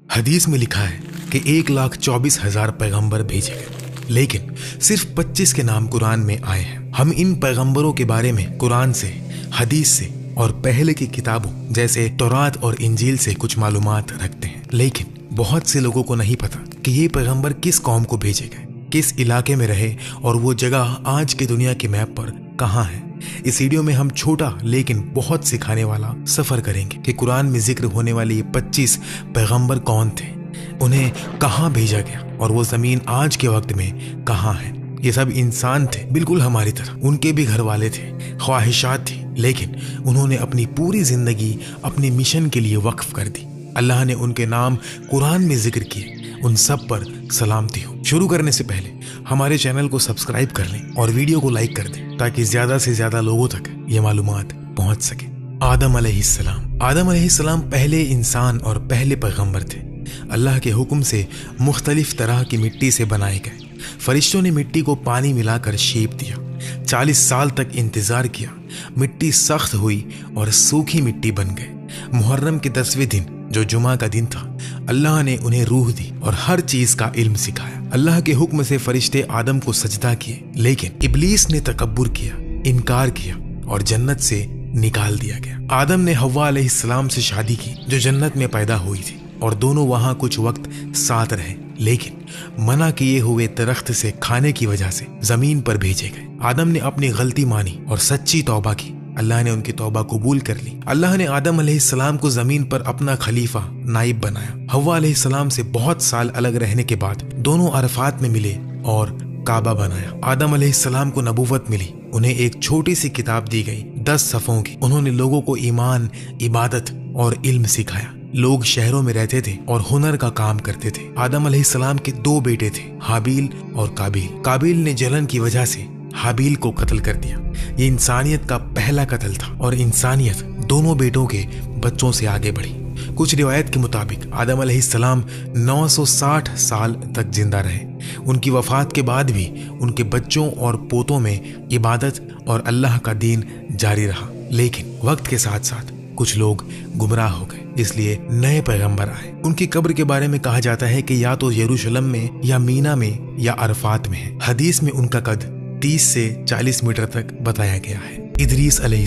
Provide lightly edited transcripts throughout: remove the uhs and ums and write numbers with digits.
حدیث میں لکھا ہے کہ 1,24,000 پیغمبر بھیجے گئے، لیکن صرف 25 کے نام قرآن میں آئے ہیں۔ ہم ان پیغمبروں کے بارے میں قرآن سے، حدیث سے اور پہلے کی کتابوں جیسے تورات اور انجیل سے کچھ معلومات رکھتے ہیں، لیکن بہت سے لوگوں کو نہیں پتا کہ یہ پیغمبر کس قوم کو بھیجے گئے، کس علاقے میں رہے اور وہ جگہ آج کی دنیا کے میپ پر کہاں ہے۔ اس ویڈیو میں ہم چھوٹا لیکن بہت سکھانے والا سفر کریں گے کہ قرآن میں ذکر ہونے والے یہ 25 پیغمبر کون تھے، انہیں کہاں بھیجا گیا اور وہ زمین آج کے وقت میں کہاں ہے۔ یہ سب انسان تھے، بالکل ہماری طرح، ان کے بھی گھر والے تھے، خواہشات تھی، لیکن انہوں نے اپنی پوری زندگی اپنے مشن کے لیے وقف کر دی۔ اللہ نے ان کے نام قرآن میں ذکر کیے، ان سب پر سلامتی ہو۔ شروع کرنے سے پہلے ہمارے چینل کو سبسکرائب کر لیں اور ویڈیو کو لائک کر دیں تاکہ زیادہ سے زیادہ لوگوں تک یہ معلومات پہنچ سکے۔ آدم علیہ السلام پہلے انسان اور پہلے پیغمبر تھے۔ اللہ کے حکم سے مختلف طرح کی مٹی سے بنائے گئے۔ فرشتوں نے مٹی کو پانی ملا کر شیپ دیا، 40 سال تک انتظار کیا، مٹی سخت ہوئی اور سوکھی مٹی بن گئے۔ محرم کے 10ویں دن جو جمعہ کا دن تھا، اللہ نے انہیں روح دی اور ہر چیز کا علم سکھایا۔ اللہ کے حکم سے فرشتے آدم کو سجدہ کیے، لیکن ابلیس نے تکبر کیا، انکار کیا اور جنت سے نکال دیا گیا۔ آدم نے حوا علیہ السلام سے شادی کی جو جنت میں پیدا ہوئی تھی، اور دونوں وہاں کچھ وقت ساتھ رہے، لیکن منع کیے ہوئے درخت سے کھانے کی وجہ سے زمین پر بھیجے گئے۔ آدم نے اپنی غلطی مانی اور سچی توبہ کی، اللہ نے ان کی توبہ قبول کر لی۔ اللہ نے آدم علیہ السلام کو زمین پر اپنا خلیفہ، نائب بنایا۔ حوا علیہ السلام سے بہت سال الگ رہنے کے بعد دونوں عرفات میں ملے اور کعبہ بنایا۔ آدم علیہ السلام کو نبوت ملی، انہیں ایک چھوٹی سی کتاب دی گئی 10 صفحوں کی۔ انہوں نے لوگوں کو ایمان، عبادت اور علم سکھایا۔ لوگ شہروں میں رہتے تھے اور ہنر کا کام کرتے تھے۔ آدم علیہ السلام کے 2 بیٹے تھے، حابیل اور قابیل۔ قابیل نے جلن کی وجہ سے حابیل کو قتل کر دیا۔ یہ انسانیت کا پہلا قتل تھا اور انسانیت دونوں بیٹوں کے بچوں سے آگے بڑھی۔ کچھ روایت کے مطابق آدم علیہ السلام 960 سال تک زندہ رہے۔ ان کی وفات کے بعد بھی ان کے بچوں اور پوتوں میں عبادت اور اللہ کا دین جاری رہا، لیکن وقت کے ساتھ ساتھ کچھ لوگ گمراہ ہو گئے، اس لیے نئے پیغمبر آئے۔ ان کی قبر کے بارے میں کہا جاتا ہے کہ یا تو یروشلم میں یا مینا میں یا عرفات میں ہے۔ حدیث میں ان کا قد 30 سے 40 میٹر تک بتایا گیا ہے۔ ادریس علیہ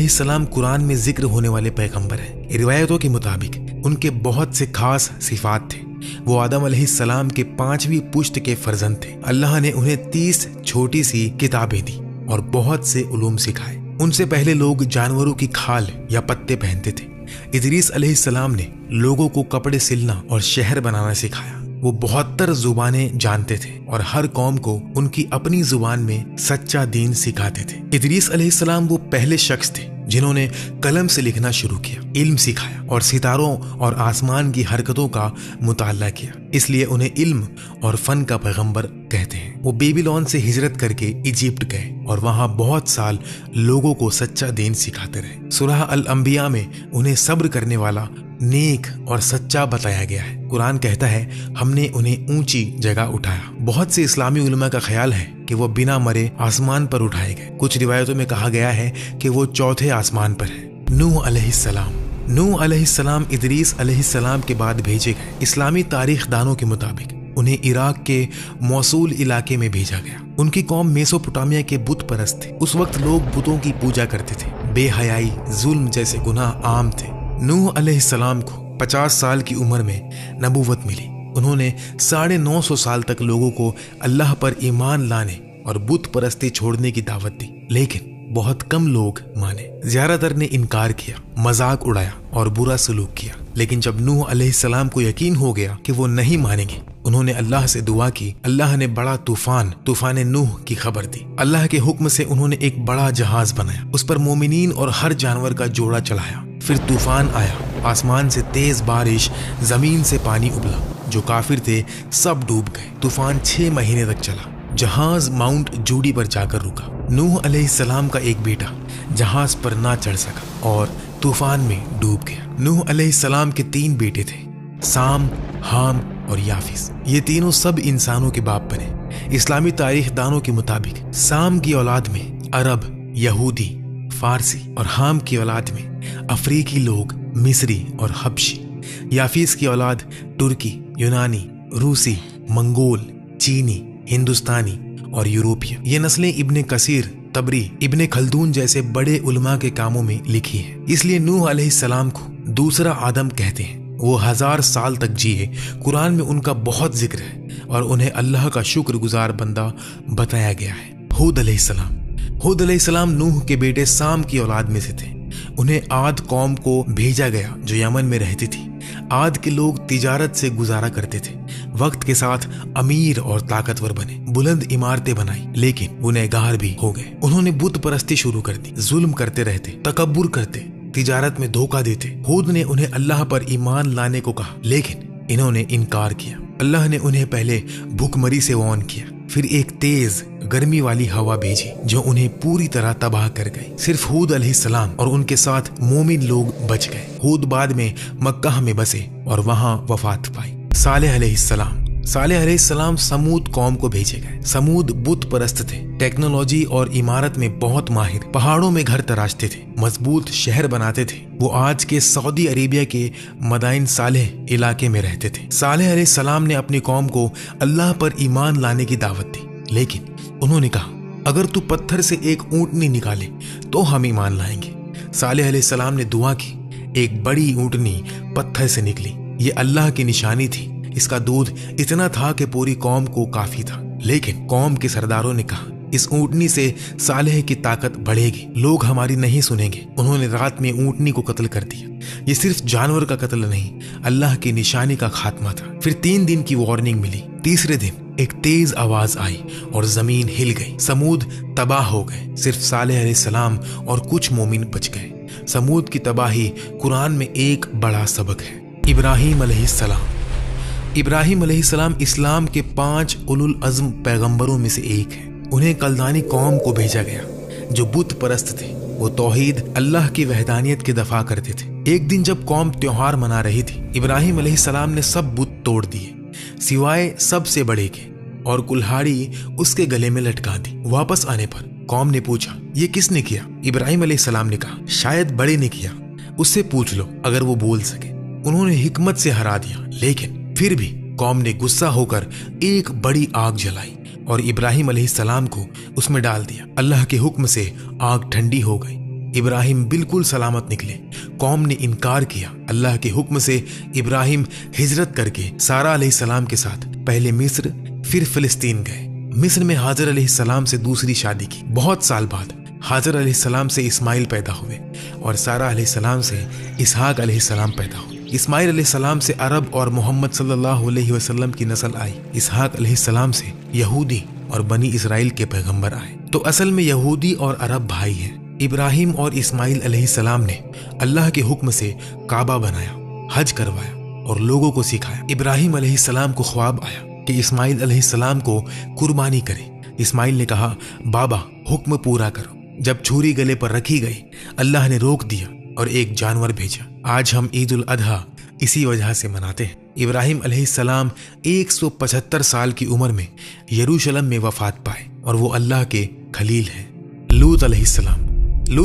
السلام قرآن میں ذکر ہونے والے پیغمبر ہیں۔ روایتوں کے مطابق ان کے بہت سے خاص صفات تھے۔ وہ آدم علیہ السلام کے 5ویں پشت کے فرزند تھے۔ اللہ نے انہیں 30 چھوٹی سی کتابیں دی اور بہت سے علوم سکھائے۔ ان سے پہلے لوگ جانوروں کی کھال یا پتے پہنتے تھے۔ ادریس علیہ السلام نے لوگوں کو کپڑے سلنا اور شہر بنانا سکھایا۔ وہ 72 زبانیں جانتے تھے اور ہر قوم کو ان کی اپنی زبان میں سچا دین سکھاتے تھے۔ ادریس علیہ السلام وہ پہلے شخص تھے جنہوں نے قلم سے لکھنا شروع کیا، علم سکھایا اور ستاروں اور آسمان کی حرکتوں کا مطالعہ کیا، اس لیے انہیں علم اور فن کا پیغمبر کہتے ہیں۔ وہ بیبیلون سے ہجرت کر کے ایجپٹ گئے اور وہاں بہت سال لوگوں کو سچا دین سکھاتے رہے۔ سورہ الانبیاء میں انہیں صبر کرنے والا، نیک اور سچا بتایا گیا ہے۔ قرآن کہتا ہے ہم نے انہیں اونچی جگہ اٹھایا۔ بہت سے اسلامی علماء کا خیال ہے کہ وہ بنا مرے آسمان پر اٹھائے گئے۔ کچھ روایتوں میں کہا گیا ہے کہ وہ 4تھے آسمان پر ہے۔ نوح علیہ السلام ادریس علیہ السلام کے بعد بھیجے گئے۔ اسلامی تاریخ دانوں کے مطابق انہیں عراق کے موصول علاقے میں بھیجا گیا۔ ان کی قوم میسوپوٹامیہ کے بت پرست تھے۔ اس وقت لوگ بتوں کی پوجا کرتے تھے۔ بے حیائی، ظلم جیسے گناہ عام تھے۔ نوح علیہ السلام کو 50 سال کی عمر میں نبوت ملی۔ انہوں نے 950 سال تک لوگوں کو اللہ پر ایمان لانے اور بت پرستی چھوڑنے کی دعوت دی، لیکن بہت کم لوگ مانے۔ زیادہ تر نے انکار کیا، مذاق اڑایا اور برا سلوک کیا۔ لیکن جب نوح علیہ السلام کو یقین ہو گیا کہ وہ نہیں مانیں گے، انہوں نے اللہ سے دعا کی۔ اللہ نے بڑا طوفان نوح کی خبر دی۔ اللہ کے حکم سے انہوں نے ایک بڑا جہاز بنایا، اس پر مومنین اور ہر جانور کا جوڑا چڑھایا۔ پھر طوفان آیا، آسمان سے تیز بارش، زمین سے پانی ابلا۔ جو کافر تھے سب ڈوب گئے۔ طوفان 6 مہینے تک چلا۔ جہاز ماؤنٹ جوڈی پر جا کر رکا۔ نوح علیہ السلام کا ایک بیٹا جہاز پر نہ چڑھ سکا اور طوفان میں ڈوب گیا۔ نوح علیہ السلام کے 3 بیٹے تھے، سام، حام اور یافس۔ یہ تینوں سب انسانوں کے باپ بنے۔ اسلامی تاریخ دانوں کے مطابق سام کی اولاد میں عرب، یہودی، فارسی اور حام کی اولاد میں افریقی لوگ، مصری اور حبشی۔ याफीस की औलाद तुर्की, यूनानी, रूसी, मंगोल, चीनी, हिंदुस्तानी और यूरोपीय। ये नस्लें इब्ने कसीर, तबरी, इब्ने खल्दून जैसे बड़े उलमा के कामों में लिखी है। इसलिए नूह अलैहिस्सलाम को दूसरा आदम कहते हैं। वो 1000 साल तक जिए। कुरान में उनका बहुत जिक्र है और उन्हें अल्लाह का शुक्रगुजार बंदा बताया गया है। हूद अलैहिस्सलाम नूह के बेटे साम की औलाद में से थे। उन्हें आद कौम को भेजा गया जो यमन में रहती थी। आद के लोग तिजारत से गुजारा करते थे। वक्त के साथ अमीर और ताकतवर बने, बुलंद इमारतें बनाई, लेकिन गुनहगार भी हो गए। उन्होंने बुत परस्ती शुरू कर दी, जुल्म करते रहते, तकब्बुर करते, तिजारत में धोखा देते। हूद ने उन्हें अल्लाह पर ईमान लाने को कहा, लेकिन इन्होंने इनकार किया। अल्लाह ने उन्हें पहले भूखमरी से वार्न किया, फिर एक तेज गर्मी वाली हवा भेजी जो उन्हें पूरी तरह तबाह कर गई। सिर्फ हूद अलैहिस्सलाम और उनके साथ मोमिन लोग बच गए। हूद बाद में मक्का में बसे और वहां वफात पाई। सालेह अलैहिस्सलाम समूद कौम को भेजे गए। समूद बुत परस्त थे, टेक्नोलॉजी और इमारत में बहुत माहिर, पहाड़ों में घर तराशते थे, मजबूत शहर बनाते थे। वो आज के सऊदी अरेबिया के मदाइन सालेह इलाके में रहते थे। सालेह अलैहिस्सलाम ने अपनी कौम को अल्लाह पर ईमान लाने की दावत दी, लेकिन उन्होंने कहा, अगर तू पत्थर से एक ऊंटनी निकाले तो हम ईमान लाएंगे। सालेह अलैहिस्सलाम ने दुआ की, एक बड़ी ऊंटनी पत्थर से निकली। ये अल्लाह की निशानी थी। इसका दूध इतना था कि पूरी कौम को काफी था। लेकिन कौम के सरदारों ने कहा, इस ऊंटनी से सालेह की ताकत बढ़ेगी, लोग हमारी नहीं सुनेंगे। उन्होंने रात में ऊंटनी को कत्ल कर दिया। ये सिर्फ जानवर का कत्ल नहीं, अल्लाह की निशानी का खात्मा था। फिर 3 दिन की वार्निंग मिली। तीसरे दिन एक तेज आवाज आई और जमीन हिल गई। समूद तबाह हो गए। सिर्फ सालेह अलैहिस्सलाम और कुछ मोमिन बच गए। समूद की तबाही कुरान में एक बड़ा सबक है। इब्राहिम अलैहिस्सलाम इस्लाम के 5 उलुल अज़्म पैगंबरों में से एक हैं। उन्हें कल्दानी कौम को भेजा गया जो बुत परस्त थे। वो तौहीद, अल्लाह की वहदानियत के दफा करते थे। एक दिन जब कौम त्योहार मना रही थी, इब्राहिम अलैहिस्सलाम ने सब बुत तोड़ दिए सिवाय सबसे बड़े के, और कुल्हाड़ी उसके गले में लटका दी। वापस आने पर कौम ने पूछा, ये किसने किया? इब्राहिम अलैहिस्सलाम ने कहा, शायद बड़े ने किया, उससे पूछ लो अगर वो बोल सके। उन्होंने हिकमत से हरा दिया, लेकिन फिर भी कौम ने गुस्सा होकर एक बड़ी आग जलाई और इब्राहिम अलैहिस्सलाम को उसमें डाल दिया। अल्लाह के हुक्म से आग ठंडी हो गई। इब्राहिम बिल्कुल सलामत निकले। कौम ने इनकार किया। अल्लाह के हुक्म से इब्राहिम हिजरत करके सारा अलैहिस्सलाम के साथ पहले मिस्र फिर फिलिस्तीन गए। मिस्र में हाजर अलैहिस्सलाम से दूसरी शादी की। बहुत साल बाद हाजर अलैहिस्सलाम से इस्माइल पैदा हुए और सारा अलैहिस्सलाम से इसहाक अलैहिस्सलाम पैदा हुए। इस्माइल अलैहिस्सलाम से अरब और मोहम्मद सल्लल्लाहु अलैहि वसल्लम की नस्ल आई। इसहाक अलैहिस्सलाम से यहूदी और बनी इसराइल के पैगंबर आए। तो असल में यहूदी और अरब भाई हैं। इब्राहिम और इस्माइल अलैहिस्सलाम ने अल्लाह के हुक्म से काबा बनाया, हज करवाया और लोगों को सिखाया। इब्राहिम अलैहिस्सलाम को ख्वाब आया कि इस्माइल अलैहिस्सलाम को कुर्बानी करे। इस्माइल ने कहा, बाबा हुक्म पूरा करो। जब छुरी गले पर रखी गई, अल्लाह ने रोक दिया और एक जानवर भेजा। आज हम ईद उल अधा इसी वजह से मनाते हैं। इब्राहिम अलैहिस्सलाम 175 साल की उम्र में यरूशलेम में वफात पाए और वो अल्लाह के खलील हैं। लूत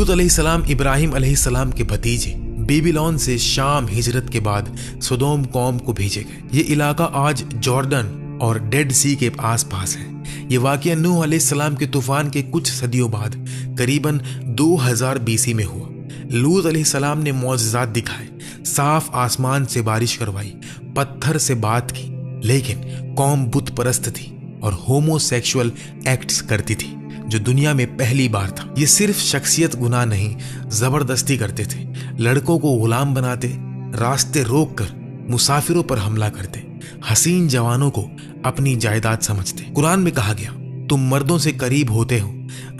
अलैहिस्सलाम इब्राहिम अलैहिस्सलाम के भतीजे बेबीलोन से शाम हिजरत के बाद सदोम कौम को भेजे गए। ये इलाका आज जॉर्डन और डेड सी के आसपास है। ये वाक़या नूह अलैहिस्सलाम के तूफान के कुछ सदियों बाद करीबन 2000 BC में हुआ। लूत अलैहिस्सलाम ने मौजज़ात दिखाए, साफ आसमान से बारिश करवाई, पत्थर से बात की, लेकिन कौम बुत परस्त थी और होमोसेक्सुअल एक्ट्स करती थी, जो दुनिया में पहली बार था। ये सिर्फ शख्सियत गुनाह नहीं, जबरदस्ती करते थे। लड़कों को गुलाम बनाते, रास्ते रोक कर मुसाफिरों पर हमला करते, हसीन जवानों को अपनी जायदाद समझते। कुरान में कहा गया, तुम मर्दों से करीब होते हो,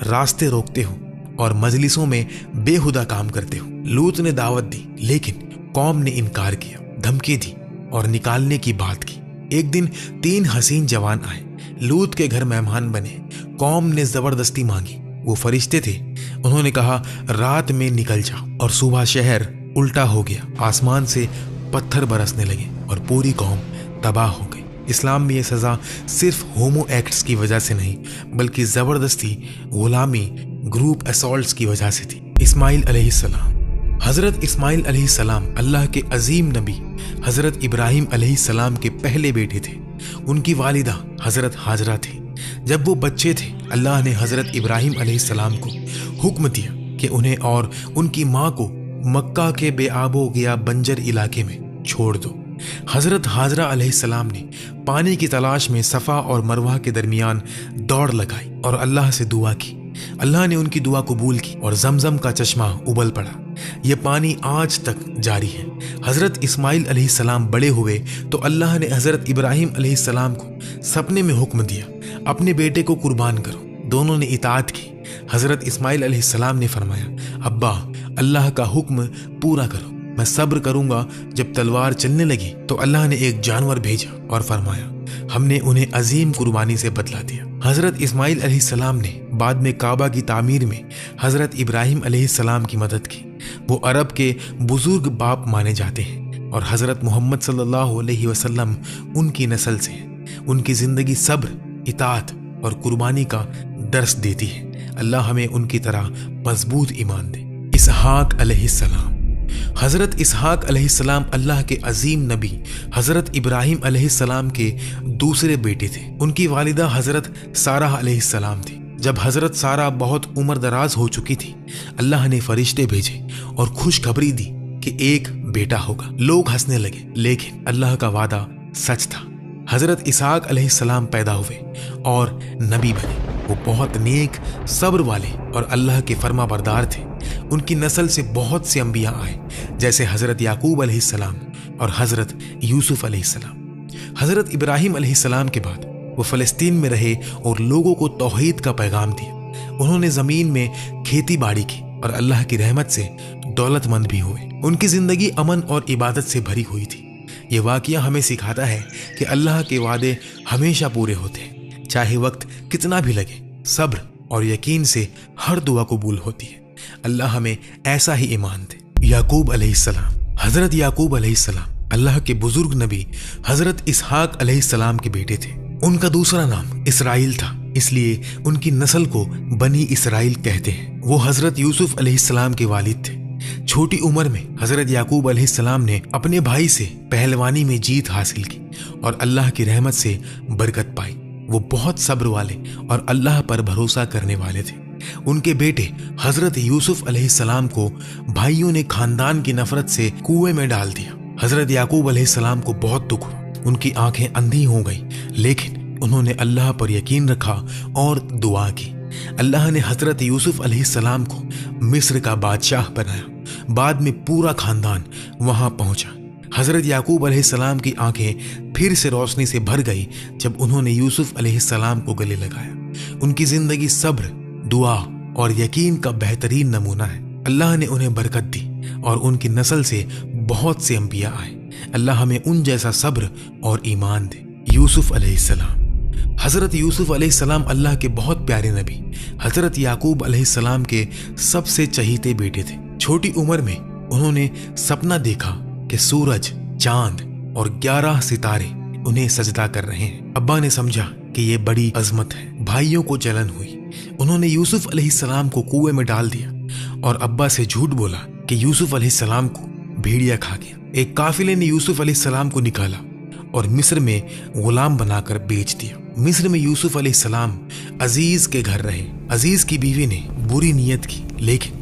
रास्ते रोकते हो और मजलिसों में बेहुदा काम करते हो। लूत ने दावत दी, लेकिन कौम ने इनकार किया, धमकी दी और निकालने की बात की। एक दिन 3 हसीन जवान आए, लूत के घर मेहमान बने। कौम ने जबरदस्ती मांगी। वो फरिश्ते थे। उन्होंने कहा, रात में निकल जाओ, और सुबह शहर उल्टा हो गया। आसमान से पत्थर बरसने लगे और पूरी कौम तबाह हो गई। इस्लाम में ये सज़ा सिर्फ होमो एक्ट्स की वजह से नहीं, बल्कि ज़बरदस्ती, गुलामी, ग्रुप असॉल्ट्स की वजह से थी। इस्माइल अलैहिस्सलाम हजरत इस्माइल अलैहिस्सलाम अल्लाह के अजीम नबी हजरत इब्राहिम अलैहिस्सलाम के पहले बेटे थे। उनकी वालिदा हजरत हाजरा थी। जब वो बच्चे थे, अल्लाह ने हजरत इब्राहिम अलैहिस्सलाम को हुक्म दिया कि उन्हें और उनकी माँ को मक्का के बेआबो गया बंजर इलाके में छोड़ दो। हजरत हाजरा अलैहिस्सलाम ने पानी की तलाश में सफ़ा और मरवा के दरमियान दौड़ लगाई और अल्लाह से दुआ की। अल्लाह ने उनकी दुआ कबूल की और जमजम का चश्मा उबल पड़ा। यह पानी आज तक जारी है। हजरत इस्माइल अलैहिस्सलाम बड़े हुए तो अल्लाह ने हजरत इब्राहिम अलैहिस्सलाम को सपने में हुक्म दिया, अपने बेटे को कुर्बान करो। दोनों ने इताअत की। हजरत इस्माइल अलैहिस्सलाम ने फरमाया, अब्बा, अल्लाह का हुक्म पूरा करो, मैं सब्र करूंगा। जब तलवार चलने लगी तो अल्लाह ने एक जानवर भेजा और फरमाया, हमने उन्हें अजीम कुर्बानी से बदला दिया। हजरत इस्माइल अलैहिस्सलाम ने बाद में काबा की तामीर में हजरत इब्राहिम अलैहिस्सलाम की मदद की। वो अरब के बुजुर्ग बाप माने जाते हैं और हजरत मोहम्मद सल्लल्लाहु अलैहि वसल्लम उनकी नस्ल से हैं। उनकी जिंदगी सब्र, इताअत और कुर्बानी का दर्स देती है। अल्लाह हमें उनकी तरह मजबूत ईमान दे। इसहाक अलैहिस्सलाम। हजरत इसहाक अलैहिस्सलाम अल्लाह के अजीम नबी हजरत इब्राहिम अलैहिस्सलाम के दूसरे बेटे थे। उनकी वालिदा हजरत सारा अलैहिस्सलाम थी। जब हजरत सारा बहुत उम्र दराज हो चुकी थी, अल्लाह ने फरिश्ते भेजे और खुशखबरी दी कि एक बेटा होगा। लोग हंसने लगे, लेकिन अल्लाह का वादा सच था। हजरत इसहाक अलैहिस्सलाम पैदा हुए और नबी बने। वो बहुत नेक, सब्र वाले और अल्लाह के फर्मा बरदार थे। उनकी नस्ल से बहुत से अंबिया आए, जैसे हजरत याकूब अलैहिस्सलाम और हजरत यूसुफ अलैहिस्सलाम। हजरत इब्राहिम अलैहिस्सलाम के बाद वो फलस्तीन में रहे और लोगों को तौहीद का पैगाम दिया। उन्होंने जमीन में खेती बाड़ी की और अल्लाह की रहमत से दौलतमंद भी हुए। उनकी जिंदगी अमन और इबादत से भरी हुई थी। ये वाकया हमें सिखाता है कि अल्लाह के वादे हमेशा पूरे होते हैं, चाहे वक्त कितना भी लगे। सब्र और यकीन से हर दुआ कबूल होती है। अल्लाह हमें ऐसा ही ईमान दे। याकूब अलैहिस्सलाम। हजरत याकूब अलैहिस्सलाम अल्लाह के बुजुर्ग नबी हजरत इसहाक अलैहिस्सलाम के बेटे थे। उनका दूसरा नाम इसराइल था, इसलिए उनकी नस्ल को बनी इसराइल कहते हैं। वो हजरत यूसुफ अलैहिस्सलाम के वालिद थे। छोटी उम्र में हजरत याकूब अलैहिस्सलाम ने अपने भाई से पहलवानी में जीत हासिल की और अल्लाह की रहमत से बरकत पाई। वो बहुत सब्र वाले और अल्लाह पर भरोसा करने वाले थे। उनके बेटे हजरत यूसुफ अलैहिस्सलाम को भाइयों ने खानदान की नफरत से कुएं में डाल दिया। हजरत याकूब अलैहिस्सलाम को बहुत दुख हुआ। उनकी आंखें अंधी हो गई, लेकिन उन्होंने अल्लाह पर यकीन रखा और दुआ की। अल्लाह ने हजरत यूसुफ अलैहिस्सलाम को मिस्र का बादशाह बनाया। बाद में पूरा खानदान वहां पहुंचा। हजरत याकूब अलैहिस्सलाम की आंखें फिर से रोशनी से भर गई जब उन्होंने यूसुफ अलैहिस्सलाम को गले लगाया। उनकी जिंदगी सब्र, दुआ और यकीन का बेहतरीन नमूना है। अल्लाह ने उन्हें बरकत दी और उनकी नस्ल से बहुत से अंबिया आए। अल्लाह हमें उन जैसा सब्र और ईमान दे। यूसुफ अलैहिस्सलाम। हजरत यूसुफ अलैहिस्सलाम अल्लाह के बहुत प्यारे नबी हजरत याकूब अलैहिस्सलाम के सबसे चहीते बेटे थे। छोटी उम्र में उन्होंने सपना देखा कि सूरज, चांद और 11 सितारे उन्हें सजदा कर रहे हैं। अब्बा ने समझा कि ये बड़ी अजमत है। भाइयों को जलन हुई। उन्होंने यूसुफ अलैहिस्सलाम को कुएं में डाल दिया और अब्बा से झूठ बोला कि यूसुफ अलैहिस्सलाम को भेड़िया खा गया। एक काफिले ने यूसुफ अलैहिस्सलाम को निकाला और मिस्र में गुलाम बनाकर बेच दिया। मिस्र में यूसुफ अलैहिस्सलाम अजीज के घर रहे। अजीज की बीवी ने बुरी नीयत की, लेकिन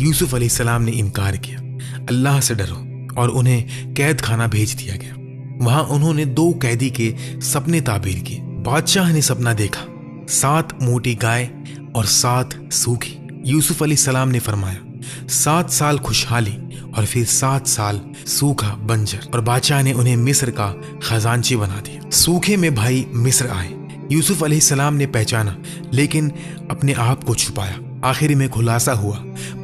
यूसुफ अलैहिस्सलाम ने इनकार किया। अल्लाह से डरो और उन्हें कैद खाना भेज दिया गया। वहां उन्होंने 2 कैदी के सपने ताबीर किए। बादशाह ने सपना देखा, 7 मोटी गाय और 7 सूखी। यूसुफ अलैहिस्सलाम ने फरमाया, 7 साल खुशहाली और फिर 7 साल सूखा बंजर। और बादशाह ने उन्हें मिस्र का खजांची बना दिया। सूखे में भाई मिस्र आए। यूसुफ अलैहिस्सलाम ने पहचाना, लेकिन अपने आप को छुपाया। आखिर में खुलासा हुआ,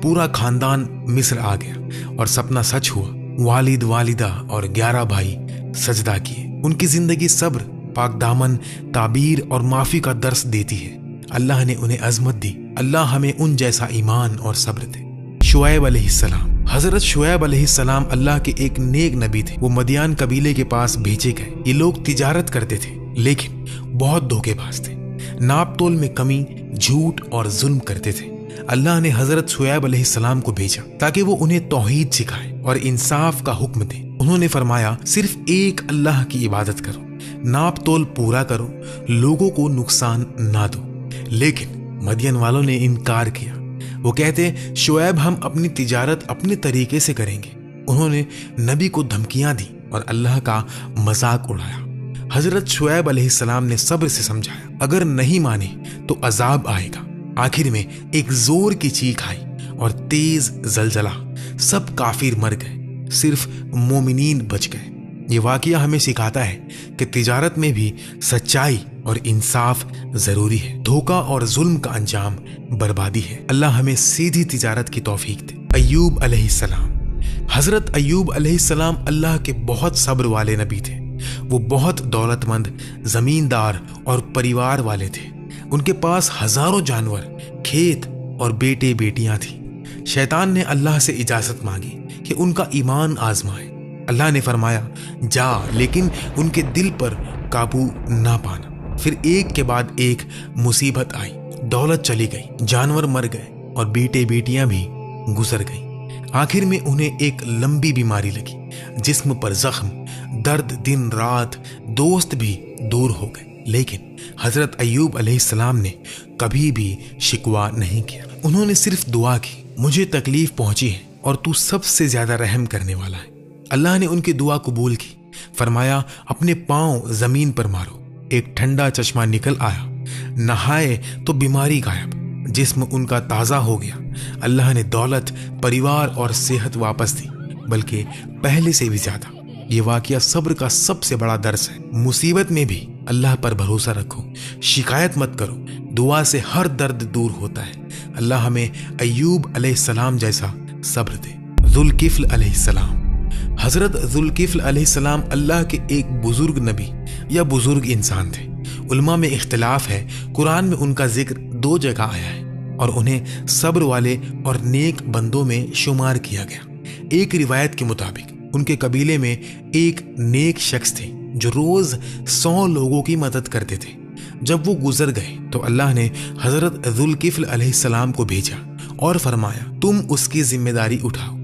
पूरा खानदान मिस्र आ गया और सपना सच हुआ। वालिद, वालिदा और 11 भाई सजदा किए। उनकी जिंदगी सब्र, पाकदामन, ताबीर और माफी का दर्स देती है। अल्लाह ने उन्हें अजमत दी। अल्लाह हमें उन जैसा ईमान और सब्र दे। शुएब अलैहिस्सलाम। हजरत शुएब अलैहिस्सलाम अल्लाह के एक नेक नबी थे। वो मदियान कबीले के पास भेजे गए। ये लोग तिजारत करते थे, लेकिन बहुत धोखेबाज थे। नाप तोल में कमी, झूठ और जुल्म करते थे। अल्लाह ने हजरत शुएब अलैहिस्सलाम को भेजा ताकि वो उन्हें तौहीद सिखाए और इंसाफ का हुक्म दे। उन्होंने फरमाया, सिर्फ एक अल्लाह की इबादत करो, नाप तोल पूरा करो, लोगों को नुकसान ना दो। लेकिन मदियन वालों ने इनकार किया। वो कहते, शुएब हम अपनी तिजारत अपने तरीके से करेंगे। उन्होंने नबी को धमकियां दी और अल्लाह का मजाक उड़ाया। हजरत शुएब अलैहिस्सलाम ने सब्र से समझाया, अगर नहीं माने तो अजाब आएगा। आखिर में एक जोर की चीख आई और तेज जलजला, सब काफिर मर गए, सिर्फ मोमिनीन बच गए। ये वाकया हमें सिखाता है कि तिजारत में भी सच्चाई और इंसाफ जरूरी है। धोखा और जुल्म का अंजाम बर्बादी है। अल्लाह हमें सीधी तिजारत की तौफीक दे। अय्यूब अलैहिस्सलाम। हजरत अय्यूब अलैहिस्सलाम अल्लाह के बहुत सब्र वाले नबी थे। वो बहुत दौलतमंद, जमींदार और परिवार वाले थे। उनके पास हजारों जानवर, खेत और बेटे बेटियां थी। शैतान ने अल्लाह से इजाजत मांगी कि उनका ईमान आजमाए। अल्लाह ने फरमाया, जा, लेकिन उनके दिल पर काबू ना पाना। फिर एक के बाद एक मुसीबत आई। दौलत चली गई, जानवर मर गए और बेटे बेटियां भी गुजर गई। आखिर में उन्हें एक लंबी बीमारी लगी, जिस्म पर जख्म, दर्द दिन रात, दोस्त भी दूर हो गए। लेकिन हजरत अय्यूब अलैहिस्सलाम ने कभी भी शिकवा नहीं किया। उन्होंने सिर्फ दुआ की, मुझे तकलीफ पहुंची है और तू सबसे ज्यादा रहम करने वाला है। अल्लाह ने उनकी दुआ कबूल की। फरमाया, अपने पांव जमीन पर मारो। एक ठंडा चश्मा निकल आया। नहाए तो बीमारी गायब, जिस्म उनका ताजा हो गया। अल्लाह ने दौलत, परिवार और सेहत वापस दी, बल्कि पहले से भी ज्यादा। ये वाकया सब्र का सबसे बड़ा दर्स है। मुसीबत में भी अल्लाह पर भरोसा रखो, शिकायत मत करो, दुआ से हर दर्द दूर होता है। अल्लाह हमें अय्यूब अलैहिस्सलाम जैसा सब्र दे। जुल्किफ्ल अलैहिस्सलाम। हजरत जुल्किफ्ल अलैहिस्सलाम अल्लाह के एक बुजुर्ग नबी या बुजुर्ग इंसान थे। उलमा में इख्तिलाफ है। कुरान में उनका जिक्र 2 जगह आया है और उन्हें सब्र वाले और नेक बंदों में शुमार किया गया। एक रिवायत के मुताबिक उनके कबीले में एक नेक शख्स थे जो रोज 100 लोगों की मदद करते थे। जब वो गुजर गए तो अल्लाह ने हजरत जुल्किफ्ल अलैहिस्सलाम को भेजा और फरमाया, तुम उसकी जिम्मेदारी उठाओ।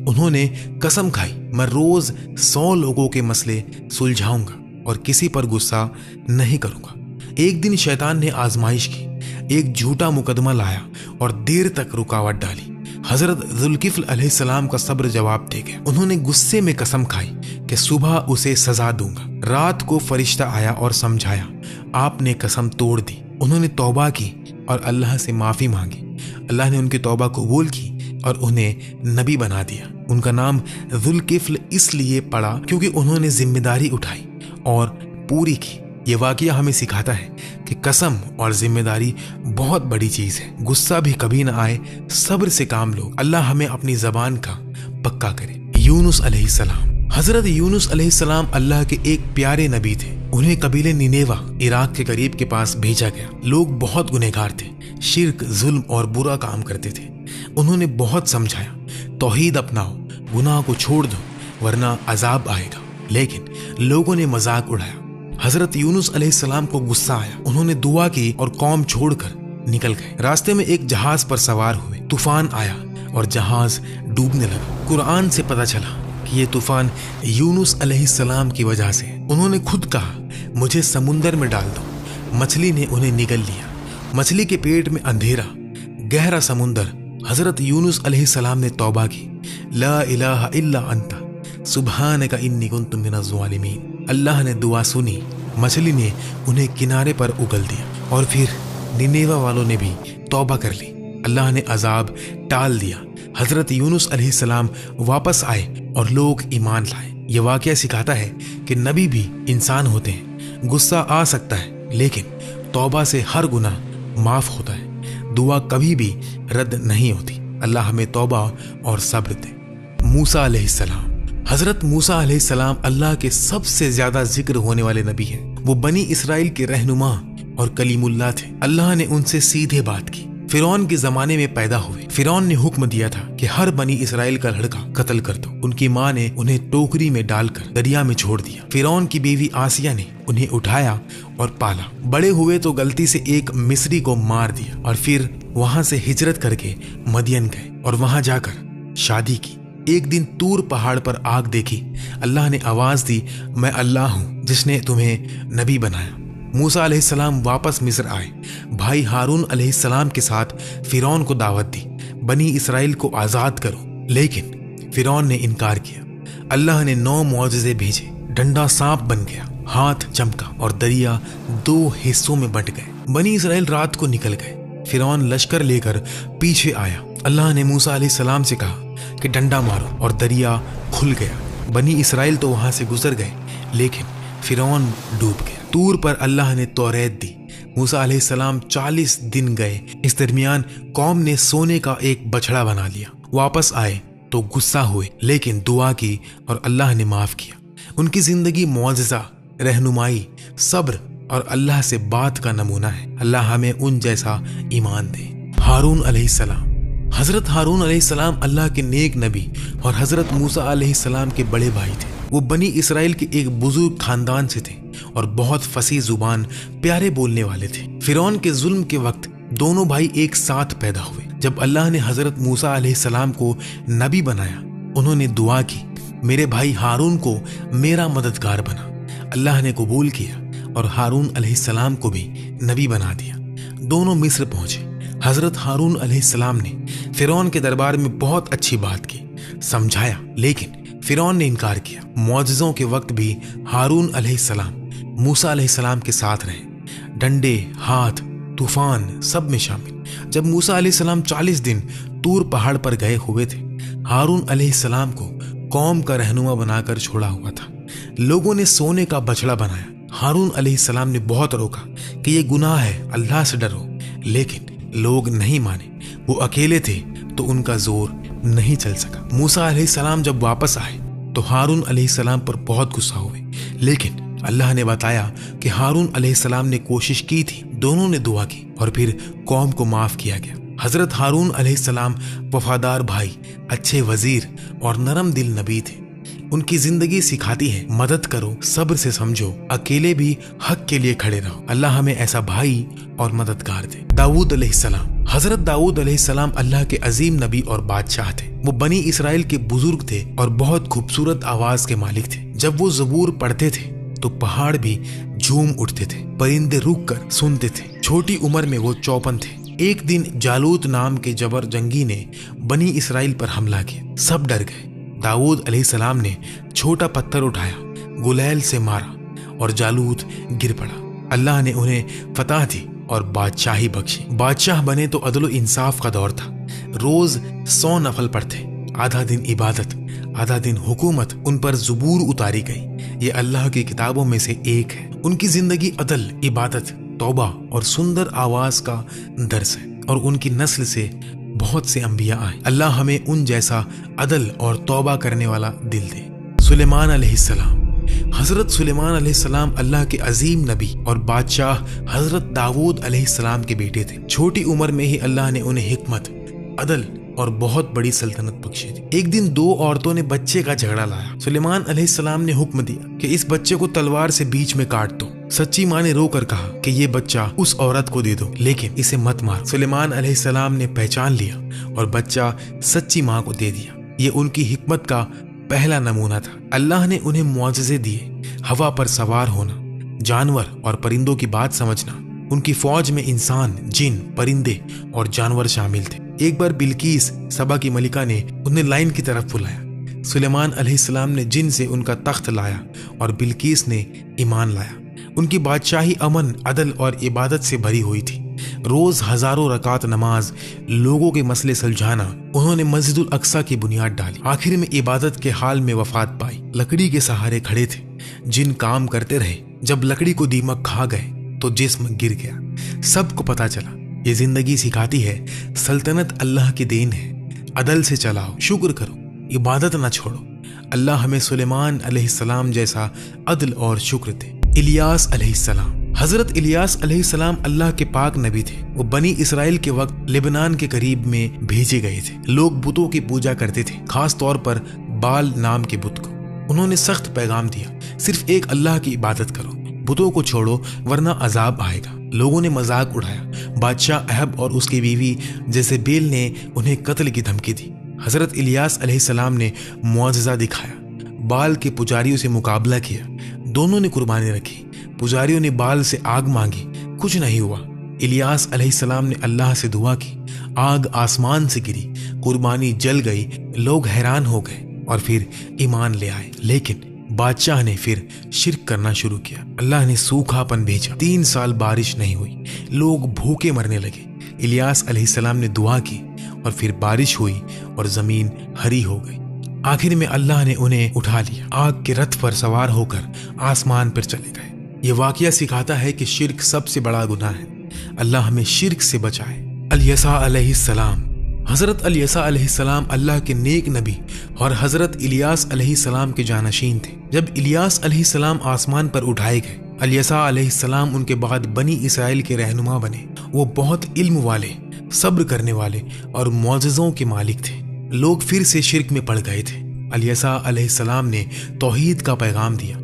उन्होंने कसम खाई, मैं रोज 100 लोगों के मसले सुलझाऊंगा और किसी पर गुस्सा नहीं करूंगा। एक दिन शैतान ने आजमाइश की, एक झूठा मुकदमा लाया और देर तक रुकावट डाली। हजरत जुल्किफ्ल अलैहिस्सलाम का सब्र जवाब दे गया। उन्होंने गुस्से में कसम खाई कि सुबह उसे सजा दूंगा। रात को फरिश्ता आया और समझाया, आपने कसम तोड़ दी। उन्होंने तौबा की और अल्लाह से माफी मांगी। अल्लाह ने उनकी तौबा कबूल की और उन्हें नबी बना दिया। उनका नाम जुल्किफ्ल इसलिए पड़ा क्योंकि उन्होंने जिम्मेदारी उठाई और पूरी की। ये वाकया हमें सिखाता है कि कसम और जिम्मेदारी बहुत बड़ी चीज है। गुस्सा भी कभी ना आए, सब्र से काम लो। अल्लाह हमें अपनी जबान का पक्का करे। यूनुस अलैहिस्सलाम। हजरत यूनुस अलैहिस्सलाम अल्लाह के एक प्यारे नबी थे। उन्हें कबीले निनेवा, इराक के करीब के पास भेजा गया। लोग बहुत गुनहगार थे, शिर्क, जुल्म और बुरा काम करते थे। उन्होंने बहुत समझाया, तौहीद अपनाओ, गुनाह को छोड़ दो वरना अजाब आएगा। लेकिन लोगों ने मजाक उड़ाया। हजरत यूनुस अलैहिस्सलाम को गुस्सा आया। उन्होंने दुआ की और कौम छोड़कर निकल गए। रास्ते में एक जहाज पर सवार हुए। तूफान आया और जहाज डूबने लगा। कुरान से पता चला कि ये तूफान यूनुस अलैहिस्सलाम की वजह से। उन्होंने खुद कहा, मुझे समुंदर में डाल दो। मछली ने उन्हें निगल लिया। मछली के पेट में अंधेरा, गहरा समुंदर। हजरत यूनुस अलैहिस्सलाम ने तौबा की, ला इलाहा इल्ला अंता सुब्हानका इन्नी कुन्तु मिनज़ ज़ालिमीन। अल्लाह ने दुआ सुनी। मछली ने उन्हें किनारे पर उगल दिया और फिर निनेवा वालों ने भी तौबा कर ली। अल्लाह ने अजाब टाल दिया। हजरत यूनुस अलैहिस्सलाम वापस आए और लोग ईमान लाए। ये वाकया सिखाता है कि नबी भी इंसान होते हैं। गुस्सा आ सकता है, लेकिन तौबा से हर गुनाह माफ होता है। दुआ कभी भी रद्द नहीं होती। अल्लाह हमें तौबा और सब्र दे। मूसा अलैहिस्सलाम। हजरत मूसा अलैहिस्सलाम अल्लाह के सबसे ज्यादा जिक्र होने वाले नबी हैं। वो बनी इसराइल के रहनुमा और कलीमुल्लाह थे। अल्लाह ने उनसे सीधे बात की, फिरौन के जमाने में पैदा हुए। फिरौन ने हुक्म दिया था कि हर बनी इसराइल का लड़का कत्ल कर दो। उनकी माँ ने उन्हें टोकरी में डालकर दरिया में छोड़ दिया। फिरौन की बीवी आसिया ने उन्हें उठाया और पाला। बड़े हुए तो गलती से एक मिस्री को मार दिया और फिर वहां से हिजरत करके मदियन गए और वहां जाकर शादी की। एक दिन तूर पहाड़ पर आग देखी। अल्लाह ने आवाज दी, मैं अल्लाह हूं जिसने तुम्हें नबी बनाया। मूसा अलैहिस्सलाम वापस मिस्र आए। भाई हारून अलैहिस्सलाम के साथ फिरौन को दावत दी, बनी इसराइल को आजाद करो, लेकिन फिरौन ने इनकार किया। अल्लाह ने 9 मौजज़े भेजे। डंडा सांप बन गया, हाथ चमका और दरिया 2 हिस्सों में बंट गए। बनी इसराइल रात को निकल गए। फिरौन लश्कर लेकर पीछे आया। अल्लाह ने मूसा अलैहिस्सलाम से कहा कि डंडा मारो और दरिया खुल गया। बनी इसराइल तो वहां से गुजर गए, लेकिन फिरौन डूब गया। तूर पर अल्लाह ने तौरेत दी। मूसा अलैहिस्सलाम 40 दिन गए। इस दरमियान कौम ने सोने का एक बछड़ा बना लिया। वापस आए तो गुस्सा हुए, लेकिन दुआ की और अल्लाह ने माफ किया। उनकी जिंदगी मौजज़ा, रहनुमाई, सब्र और अल्लाह से बात का नमूना है। अल्लाह हमें उन जैसा ईमान दे। हारून अलैहिस्सलाम। हजरत हारून अलैहिस्सलाम अल्लाह के नेक नबी और हजरत मूसा अलैहिस्सलाम के बड़े भाई थे। वो बनी इसराइल के एक बुजुर्ग खानदान से थे और बहुत फसी जुबान, प्यारे बोलने वाले थे। फिरौन के जुल्म के वक्त दोनों भाई एक साथ पैदा हुए। जब अल्लाह ने हजरत मूसा अलैहिस्सलाम को नबी बनाया, उन्होंने दुआ की, मेरे भाई हारून को मेरा मददगार बना। अल्लाह ने कबूल किया और हारून अलैहिस्सलाम को भी नबी बना दिया। दोनों मिस्र पहुंचे। हजरत हारून अलैहिस्सलाम ने फिरौन के दरबार में बहुत अच्छी बात की, समझाया, लेकिन फिरौन ने इनकार किया। मौजज़ों के वक्त भी हारून अलैहिस्सलाम मूसा अलैहिस्सलाम के साथ रहे। डंडे, हाथ, तूफान सब में शामिल। जब मूसा अलैहिस्सलाम 40 दिन तूर पहाड़ पर गए हुए थे, हारून अलैहिस्सलाम को कौम का रहनुमा बनाकर छोड़ा हुआ था। लोगों ने सोने का बछड़ा बनाया। हारून अलैहिस्सलाम ने बहुत रोका कि ये गुनाह है, अल्लाह से डरो, लेकिन लोग नहीं माने। वो अकेले थे तो उनका जोर नहीं चल सका। मूसा अलैहिस्सलाम जब वापस आए तो हारून अलैहिस्सलाम पर बहुत गुस्सा हुए, लेकिन अल्लाह ने बताया कि हारून अलैहिस्सलाम ने कोशिश की थी। दोनों ने दुआ की और फिर कौम को माफ किया गया। हजरत हारून अलैहिस्सलाम वफादार भाई, अच्छे वजीर और नरम दिल नबी थे। उनकी जिंदगी सिखाती है, मदद करो, सब्र से समझो, अकेले भी हक के लिए खड़े रहो। अल्लाह हमें ऐसा भाई और मददगार दे। दाऊद अलैहिस्सलाम। हजरत दाऊद अलैहिस्सलाम अल्लाह के अजीम नबी और बादशाह थे। वो बनी इसराइल के बुजुर्ग थे और बहुत खूबसूरत आवाज के मालिक थे। जब वो ज़बूर पढ़ते थे तो पहाड़ भी झूम उठते थे, परिंदे रुक कर सुनते थे। छोटी उम्र में वो 54 थे। एक दिन जालूत नाम के जबर जंगी ने बनी इसराइल पर हमला किया। सब डर गए। दाऊद अलैहिस्सलाम ने छोटा पत्थर उठाया, गुलैल से मारा और जालूत गिर पड़ा। अल्लाह ने उन्हें फतह दी और बादशाही बख्शी। बादशाह बने तो अदल इंसाफ का दौर था। रोज 100 नफल पढ़ते, आधा दिन इबादत, आधा दिन हुकूमत। उन पर ज़बूर उतारी गई। ये अल्लाह की किताबों में से एक है। उनकी जिंदगी अदल, इबादत, तौबा और सुंदर आवाज का दर्स है और उनकी नस्ल से बहुत से अंबिया आए। अल्लाह हमें उन जैसा अदल और तौबा करने वाला दिल दे। सुलेमान अलैहिस्सलाम। हजरत सुलेमान अलैहिस्सलाम अल्लाह के अजीम नबी और बादशाह हजरत दाऊद अलैहिस्सलाम के बेटे थे। छोटी उम्र में ही अल्लाह ने उन्हें हिकमत, अदल और बहुत बड़ी सल्तनत बख्शी थी। एक दिन 2 औरतों ने बच्चे का झगड़ा लाया। सुलेमान अलैहिस्सलाम ने हुक्म दिया कि इस बच्चे को तलवार से बीच में काट दो। सच्ची माँ ने रोकर कहा कि ये बच्चा उस औरत को दे दो, लेकिन इसे मत मारो। सुलेमान अलैहिस्सलाम ने पहचान लिया और बच्चा सच्ची माँ को दे दिया। ये उनकी हिकमत का पहला नमूना था। अल्लाह ने उन्हें मुआजिज़े दिए, हवा पर सवार होना, जानवर और परिंदों की बात समझना। उनकी फौज में इंसान, जिन, परिंदे और जानवर शामिल थे। एक बार बिल्कीस, सबा की मलिका ने उन्हें लाइन की तरफ बुलाया। सुलेमान अलैहिस्सलाम ने जिन से उनका तख्त लाया और बिल्कीस ने ईमान लाया। उनकी बादशाही अमन, अदल और इबादत से भरी हुई थी। रोज हजारों रकात नमाज, लोगों के मसले सुलझाना। उन्होंने मस्जिदुल अक्सा की बुनियाद डाली। आखिर में इबादत के हाल में वफात पाई। लकड़ी के सहारे खड़े थे। जिन काम करते रहे। जब लकड़ी को दीमक खा गए तो जिस्म गिर गया। सबको पता चला। ये जिंदगी सिखाती है, सल्तनत अल्लाह की देन है। अदल से चलाओ, शुक्र करो, इबादत न छोड़ो। अल्लाह हमें सुलेमान अलैहिस्सलाम जैसा अदल और शुक्र दे। इलियास अलैहिस्सलाम। حضرت الیاس علیہ السلام اللہ کے پاک نبی تھے۔ وہ بنی اسرائیل کے وقت لبنان کے قریب میں بھیجے گئے تھے۔ لوگ بتوں کی پوجا کرتے تھے، خاص طور پر بال نام کے بت کو۔ انہوں نے سخت پیغام دیا، صرف ایک اللہ کی عبادت کرو، بتوں کو چھوڑو ورنہ عذاب آئے گا۔ لوگوں نے مذاق اڑایا۔ بادشاہ اہب اور اس کی بیوی جیزبیل نے انہیں قتل کی دھمکی دی۔ حضرت الیاس علیہ السلام نے معجزہ دکھایا، بال کے پجاریوں سے مقابلہ کیا، دونوں نے قربانی رکھی۔ پجاریوں نے بال سے آگ مانگی، کچھ نہیں ہوا۔ الیاس علیہ السلام نے اللہ سے دعا کی، آگ آسمان سے گری، قربانی جل گئی۔ لوگ حیران ہو گئے اور پھر ایمان لے آئے، لیکن بادشاہ نے پھر شرک کرنا شروع کیا۔ اللہ نے سوکھا پن بھیجا، 3 سال بارش نہیں ہوئی، لوگ بھوکے مرنے لگے۔ الیاس علیہ السلام نے دعا کی اور پھر بارش ہوئی اور زمین ہری ہو گئی۔ آخر میں اللہ نے انہیں اٹھا لیا، آگ کے رتھ پر سوار ہو کر آسمان پر چلے گئے۔ یہ واقعہ سکھاتا ہے کہ شرک سب سے بڑا گناہ ہے۔ اللہ ہمیں شرک سے بچائے۔ الیسا علیہ السلام۔ حضرت الیسا علیہ السلام اللہ کے نیک نبی اور حضرت الیاس علیہ السلام کے جانشین تھے۔ جب الیاس علیہ السلام آسمان پر اٹھائے گئے، الیسا علیہ السلام ان کے بعد بنی اسرائیل کے رہنما بنے۔ وہ بہت علم والے، صبر کرنے والے اور معجزوں کے مالک تھے۔ لوگ پھر سے شرک میں پڑ گئے تھے۔ الیسا علیہ السلام نے توحید کا پیغام دیا،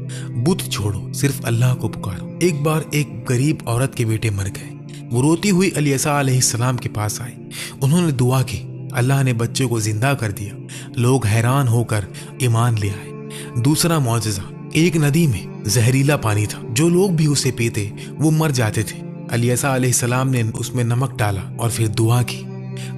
بت چھوڑو، صرف اللہ کو پکارو۔ ایک بار ایک غریب عورت کے بیٹے مر گئے۔ وہ روتی ہوئی الیسا علیہ السلام کے پاس آئی۔ انہوں نے دعا کی، اللہ نے بچے کو زندہ کر دیا۔ لوگ حیران ہو کر ایمان لے آئے۔ دوسرا معجزہ، ایک ندی میں زہریلا پانی تھا، جو لوگ بھی اسے پیتے وہ مر جاتے تھے۔ الیسا علیہ السلام نے اس میں نمک ڈالا اور پھر دعا کی،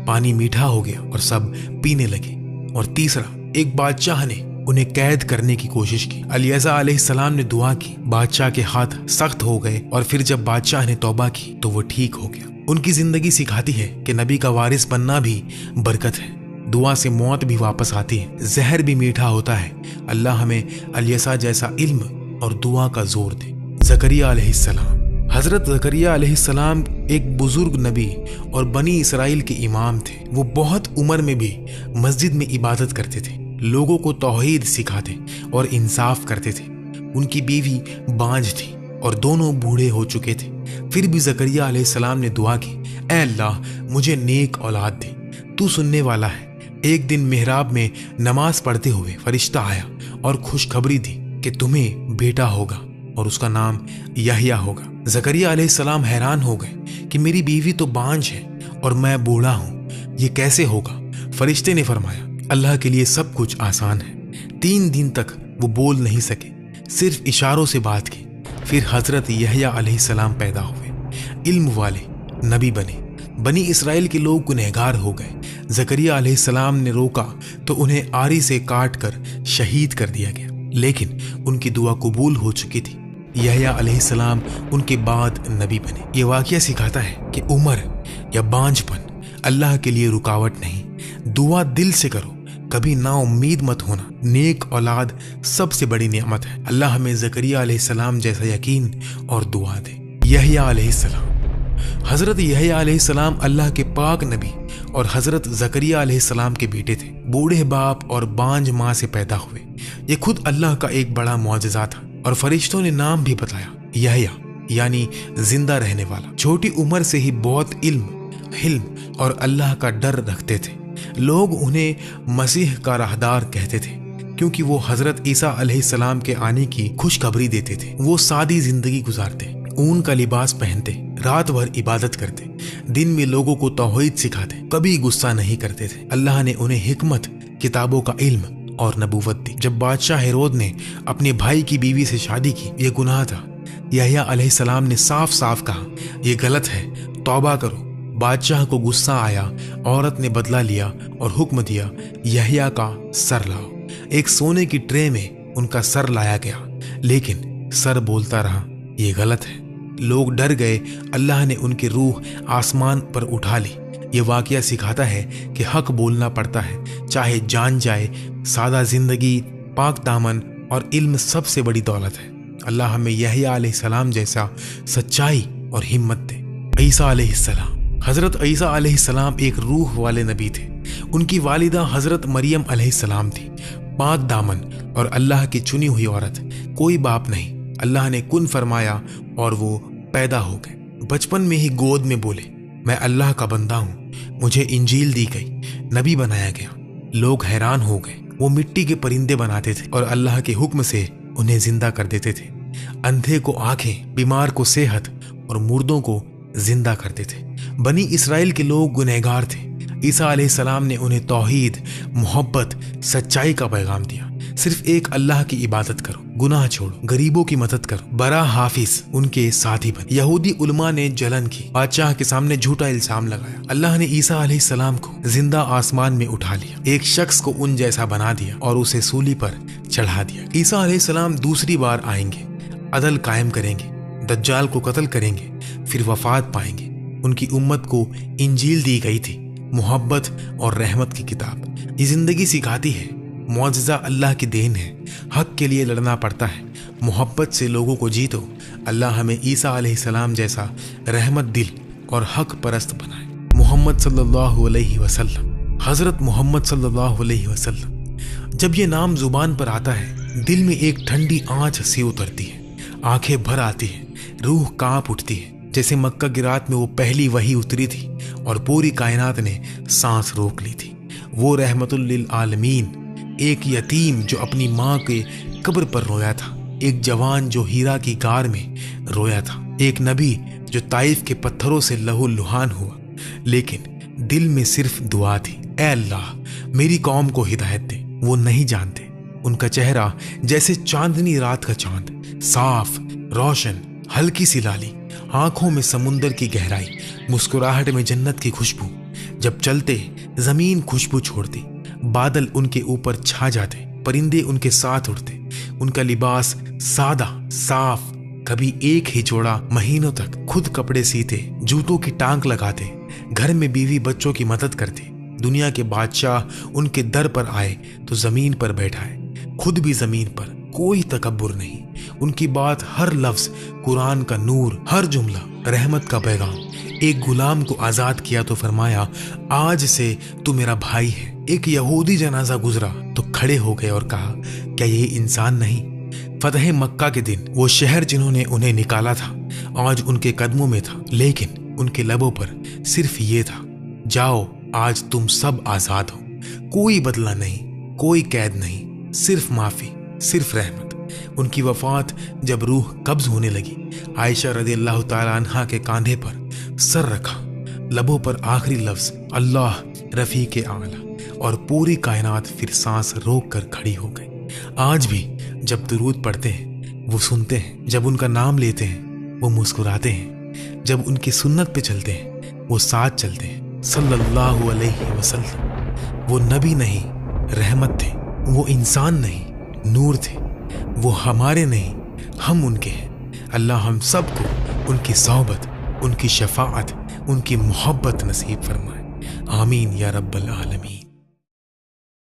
پانی میٹھا ہو گیا اور سب پینے لگے۔ اور تیسرا، ایک بادشاہ نے انہیں قید کرنے کی کوشش کی۔ الیسا علیہ السلام نے دعا کی، بادشاہ کے ہاتھ سخت ہو گئے اور پھر جب بادشاہ نے توبہ کی تو وہ ٹھیک ہو گیا۔ ان کی زندگی سکھاتی ہے کہ نبی کا وارث بننا بھی برکت ہے۔ دعا سے موت بھی واپس آتی ہے، زہر بھی میٹھا ہوتا ہے۔ اللہ ہمیں الیسا جیسا علم اور دعا کا زور دے۔ زکریا علیہ السلام۔ حضرت زکریا علیہ السلام ایک بزرگ نبی اور بنی اسرائیل کے امام تھے۔ وہ بہت عمر میں بھی مسجد میں عبادت کرتے تھے، لوگوں کو توحید سکھاتے اور انصاف کرتے تھے۔ ان کی بیوی بانجھ تھی اور دونوں بوڑھے ہو چکے تھے۔ پھر بھی زکریا علیہ السلام نے دعا کی، اے اللہ مجھے نیک اولاد دے، تو سننے والا ہے۔ ایک دن محراب میں نماز پڑھتے ہوئے فرشتہ آیا اور خوشخبری دی کہ تمہیں بیٹا ہوگا اور اس کا نام یحییٰ ہوگا۔ زکریا علیہ السلام حیران ہو گئے کہ میری بیوی تو بانجھ ہے اور میں بوڑھا ہوں، یہ کیسے ہوگا؟ فرشتے نے فرمایا، اللہ کے لیے سب کچھ آسان ہے۔ 3 دن تک وہ بول نہیں سکے، صرف اشاروں سے بات کی۔ پھر حضرت یحییٰ علیہ السلام پیدا ہوئے، علم والے، نبی بنے۔ بنی اسرائیل کے لوگ گنہگار ہو گئے۔ زکریا علیہ السلام نے روکا تو انہیں آری سے کاٹ کر شہید کر دیا گیا، لیکن ان کی دعا قبول ہو چکی تھی۔ یحییٰ علیہ السلام ان کے بعد نبی بنے۔ یہ واقعہ سکھاتا ہے کہ عمر یا بانجھ پن اللہ کے لیے رکاوٹ نہیں۔ دعا دل سے کرو، کبھی نا امید مت ہونا۔ نیک اولاد سب سے بڑی نعمت ہے۔ اللہ ہمیں زکریا علیہ السلام جیسا یقین اور دعا دے۔ یحییٰ علیہ السلام۔ حضرت یحییٰ علیہ السلام اللہ کے پاک نبی اور حضرت زکریا علیہ السلام کے بیٹے تھے۔ بوڑھے باپ اور بانجھ ماں سے پیدا ہوئے۔ یہ خود اللہ کا ایک بڑا معجزہ تھا، اور فرشتوں نے نام بھی بتایا، یحییٰ یعنی زندہ رہنے والا۔ چھوٹی عمر سے ہی بہت علم، حلم اور اللہ کا ڈر رکھتے تھے۔ لوگ انہیں مسیح کا راہدار کہتے تھے کیونکہ وہ حضرت عیسیٰ علیہ السلام کے آنے کی خوشخبری دیتے تھے۔ وہ سادی زندگی گزارتے، اون کا لباس پہنتے، رات بھر عبادت کرتے، دن میں لوگوں کو توحید سکھاتے، کبھی غصہ نہیں کرتے تھے۔ اللہ نے انہیں حکمت، کتابوں کا علم اور نبوت دی۔ جب بادشاہ ہیرود نے اپنے بھائی کی بیوی سے شادی کی، یہ گناہ تھا۔ یحییٰ علیہ السلام نے صاف صاف کہا، یہ غلط ہے، توبہ کرو۔ بادشاہ کو غصہ آیا، عورت نے بدلہ لیا اور حکم دیا، یحییٰ کا سر لاؤ۔ ایک سونے کی ٹرے میں ان کا سر لایا گیا، لیکن سر بولتا رہا، یہ غلط ہے۔ لوگ ڈر گئے۔ اللہ نے ان کی روح آسمان پر اٹھا لی۔ یہ واقعہ سکھاتا ہے کہ حق بولنا پڑتا ہے، چاہے جان جائے۔ سادہ زندگی، پاک دامن اور علم سب سے بڑی دولت ہے۔ اللہ ہمیں یحییٰ علیہ السلام جیسا سچائی اور ہمت دے۔ عیسیٰ علیہ السلام۔ حضرت عیسیٰ علیہ السلام ایک روح والے نبی تھے۔ ان کی والدہ حضرت مریم علیہ السلام تھی، پاک دامن اور اللہ کی چنی ہوئی عورت۔ کوئی باپ نہیں، اللہ نے کن فرمایا اور وہ پیدا ہو گئے۔ بچپن میں ہی گود میں بولے میں اللہ کا بندہ ہوں، مجھے انجیل دی گئی، نبی بنایا گیا۔ لوگ حیران ہو گئے۔ وہ مٹی کے پرندے بناتے تھے اور اللہ کے حکم سے انہیں زندہ کر دیتے تھے۔ اندھے کو آنکھیں، بیمار کو صحت اور مردوں کو زندہ کرتے تھے۔ بنی اسرائیل کے لوگ گنہگار تھے۔ عیسیٰ علیہ السلام نے انہیں توحید، محبت، سچائی کا پیغام دیا۔ صرف ایک اللہ کی عبادت کرو، گناہ چھوڑو، غریبوں کی مدد کرو، برا حافظ ان کے ساتھی بن۔ یہودی علماء نے جلن کی، بادشاہ کے سامنے جھوٹا الزام لگایا۔ اللہ نے عیسیٰ علیہ السلام کو زندہ آسمان میں اٹھا لیا، ایک شخص کو ان جیسا بنا دیا اور اسے سولی پر چڑھا دیا۔ عیسیٰ علیہ السلام دوسری بار آئیں گے، عدل قائم کریں گے، دجال کو قتل کریں گے، پھر وفات پائیں گے۔ ان کی امت کو انجیل دی گئی تھی، محبت اور رحمت کی کتاب۔ یہ زندگی سکھاتی ہے معجزہ اللہ کی دین ہے، حق کے لیے لڑنا پڑتا ہے، محبت سے لوگوں کو جیتو۔ اللہ ہمیں عیسیٰ علیہ السلام جیسا رحمت دل اور حق پرست بنائے۔ محمد صلی اللہ علیہ وسلم، حضرت محمد صلی اللہ علیہ وسلم۔ جب یہ نام زبان پر آتا ہے دل میں ایک ٹھنڈی آنچ سی اترتی ہے، آنکھیں بھر آتی ہیں، روح کانپ اٹھتی ہے، جیسے مکہ کی رات میں وہ پہلی وحی اتری تھی اور پوری کائنات نے سانس روک لی تھی۔ وہ رحمت للعالمین، ایک یتیم جو اپنی ماں کے قبر پر رویا تھا، ایک جوان جو ہیرا کی غار میں رویا تھا، ایک نبی جو طائف کے پتھروں سے لہو لہان ہوا، لیکن دل میں صرف دعا تھی، اے اللہ میری قوم کو ہدایت دے۔ وہ نہیں جانتے، ان کا چہرہ جیسے چاندنی رات کا چاند، صاف، روشن، ہلکی سی لالی، آنکھوں میں سمندر کی گہرائی، مسکراہٹ میں جنت کی خوشبو۔ جب چلتے زمین خوشبو چھوڑتی، بادل ان کے اوپر چھا جاتے، پرندے ان کے ساتھ اڑتے۔ ان کا لباس سادہ، صاف، کبھی ایک ہی جوڑا مہینوں تک، خود کپڑے سیتے، جوتوں کی ٹانک لگاتے، گھر میں بیوی بچوں کی مدد کرتے۔ دنیا کے بادشاہ ان کے در پر آئے تو زمین پر بیٹھائے، خود بھی زمین پر، کوئی تکبر نہیں۔ ان کی بات، ہر لفظ قرآن کا نور، ہر جملہ رحمت کا پیغام۔ ایک غلام کو آزاد کیا تو فرمایا آج سے تو میرا بھائی ہے۔ ایک یہودی جنازہ گزرا تو کھڑے ہو گئے اور کہا کیا یہ انسان نہیں؟ فتح مکہ کے دن وہ شہر جنہوں نے انہیں نکالا تھا آج ان کے قدموں میں تھا، لیکن ان کے لبوں پر صرف یہ تھا، جاؤ آج تم سب آزاد ہو۔ کوئی بدلہ نہیں، کوئی قید نہیں، صرف معافی، صرف رحمت۔ ان کی وفات جب روح قبض ہونے لگی، عائشہ رضی اللہ تعالیٰ عنہا کے کاندھے پر سر رکھا، لبوں پر آخری لفظ اللہ رفیق اعلیٰ، اور پوری کائنات پھر سانس روک کر کھڑی ہو گئی۔ آج بھی جب درود پڑھتے ہیں وہ سنتے ہیں، جب ان کا نام لیتے ہیں وہ مسکراتے ہیں، جب ان کی سنت پہ چلتے ہیں وہ ساتھ چلتے ہیں۔ صلی اللہ علیہ وسلم۔ وہ نبی نہیں، رحمت تھے، وہ انسان نہیں، نور تھے، وہ ہمارے نہیں، ہم ان کے ہیں۔ اللہ ہم سب کو ان کی صحبت، ان کی شفاعت، ان کی محبت نصیب فرمائے، آمین یا رب العالمین۔